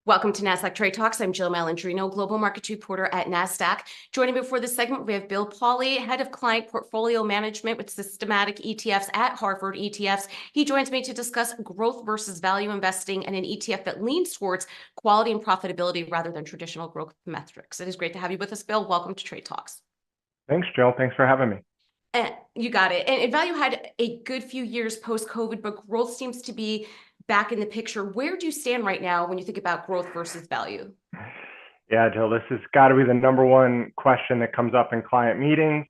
Welcome to Nasdaq TradeTalks. I'm Jill Malandrino, Global Markets Reporter at Nasdaq. Joining me for this segment, we have Bill Pauley, Head of Client Portfolio Management with Systematic ETFs at Hartford ETFs. He joins me to discuss growth versus value investing and an ETF that leans towards quality and profitability rather than traditional growth metrics. It is great to have you with us, Bill. Welcome to Trade Talks. Thanks, Jill. Thanks for having me. You got it. And value had a good few years post-COVID, but growth seems to be back in the picture. Where do you stand right now when you think about growth versus value? Yeah, Jill, this has got to be the number one question that comes up in client meetings.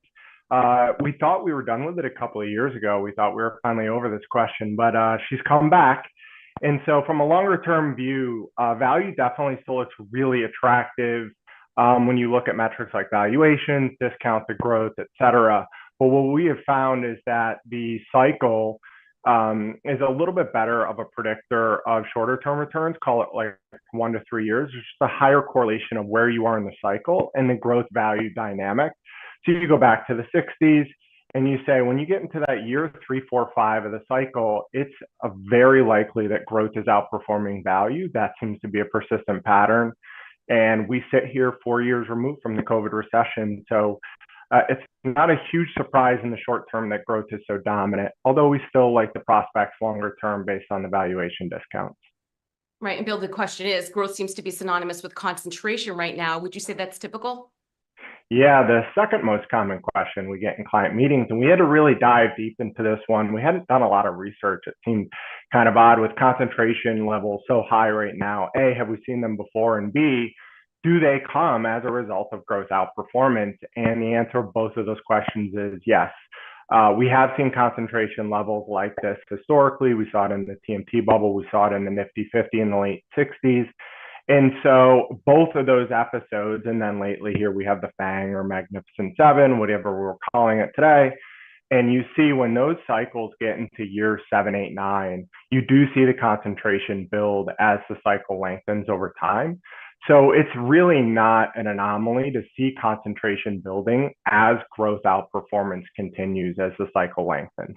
We thought we were done with it a couple of years ago. We thought we were finally over this question, but she's come back. And so from a longer term view, value definitely still looks really attractive when you look at metrics like valuations, discount to growth, et cetera. But what we have found is that the cycle is a little bit better of a predictor of shorter term returns, call it like 1 to 3 years. There's just a higher correlation of where you are in the cycle and the growth value dynamic. So you go back to the 60s and you say, when you get into that year 3, 4, 5 of the cycle, it's very likely that growth is outperforming value. That seems to be a persistent pattern. And we sit here 4 years removed from the COVID recession. So it's not a huge surprise in the short term that growth is so dominant, although we still like the prospects longer term based on the valuation discounts. Right. And Bill, the question is, growth seems to be synonymous with concentration right now. Would you say that's typical? Yeah, the second most common question we get in client meetings, and we had to really dive deep into this one. We hadn't done a lot of research. It seemed kind of odd with concentration levels so high right now. A, have we seen them before? And B, do they come as a result of growth outperformance? And the answer to both of those questions is yes. We have seen concentration levels like this historically. We saw it in the TMT bubble. We saw it in the Nifty 50 in the late 60s. And so both of those episodes, and then lately here we have the FANG or Magnificent Seven, whatever we're calling it today. And you see when those cycles get into year 7, 8, 9, you do see the concentration build as the cycle lengthens over time. So it's really not an anomaly to see concentration building as growth outperformance continues as the cycle lengthens.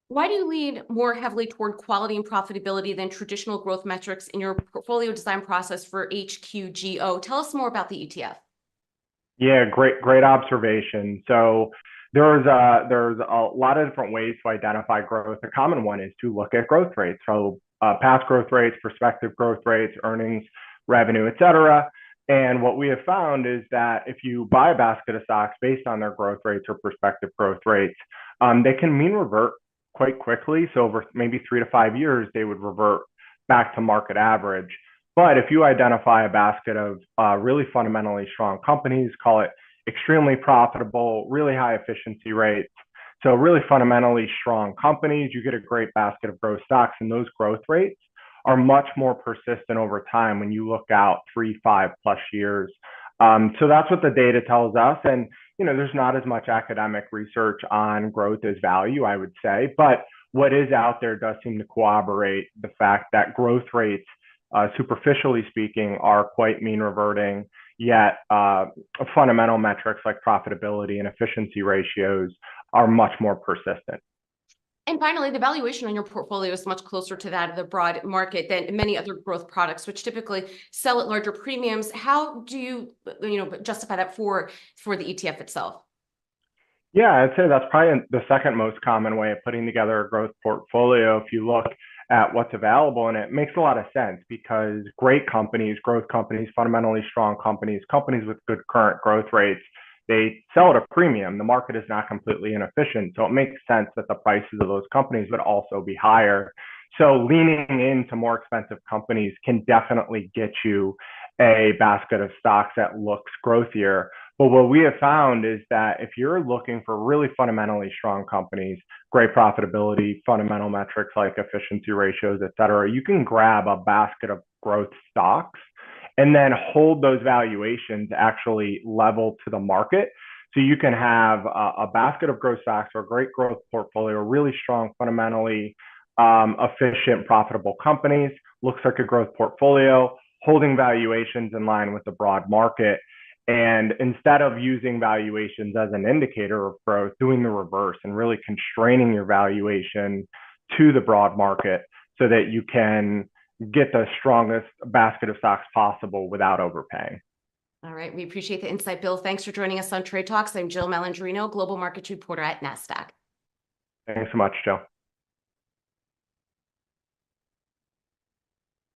Why do you lean more heavily toward quality and profitability than traditional growth metrics in your portfolio design process for HQGO? Tell us more about the ETF. Yeah, great observation. So there's a lot of different ways to identify growth. A common one is to look at growth rates. So past growth rates, prospective growth rates, earnings, revenue, et cetera. And what we have found is that if you buy a basket of stocks based on their growth rates or prospective growth rates, they can mean revert quite quickly. So over maybe 3 to 5 years, they would revert back to market average. But if you identify a basket of really fundamentally strong companies, call it extremely profitable, really high efficiency rates, so really fundamentally strong companies, you get a great basket of growth stocks, and those growth rates are much more persistent over time when you look out 3, 5+ years. So that's what the data tells us. And, there's not as much academic research on growth as value, I would say. But what is out there does seem to corroborate the fact that growth rates, superficially speaking, are quite mean reverting, yet fundamental metrics like profitability and efficiency ratios are much more persistent. And finally, the valuation on your portfolio is much closer to that of the broad market than many other growth products, which typically sell at larger premiums. How do you, justify that for the ETF itself? Yeah, I'd say that's probably the second most common way of putting together a growth portfolio. If you look at what's available, and it makes a lot of sense because great companies, growth companies, fundamentally strong companies, companies with good current growth rates, they sell at a premium. The market is not completely inefficient. So it makes sense that the prices of those companies would also be higher. So leaning into more expensive companies can definitely get you a basket of stocks that looks growthier. But what we have found is that if you're looking for really fundamentally strong companies, great profitability, fundamental metrics like efficiency ratios, et cetera, you can grab a basket of growth stocks and then hold those valuations actually level to the market. So you can have a basket of growth stocks or a great growth portfolio, really strong, fundamentally efficient, profitable companies, looks like a growth portfolio, holding valuations in line with the broad market. And instead of using valuations as an indicator of growth, doing the reverse and really constraining your valuation to the broad market so that you can get the strongest basket of stocks possible without overpaying. All right. We appreciate the insight, Bill. Thanks for joining us on Trade Talks. I'm Jill Malandrino, Global Markets Reporter at Nasdaq. Thanks so much, Joe.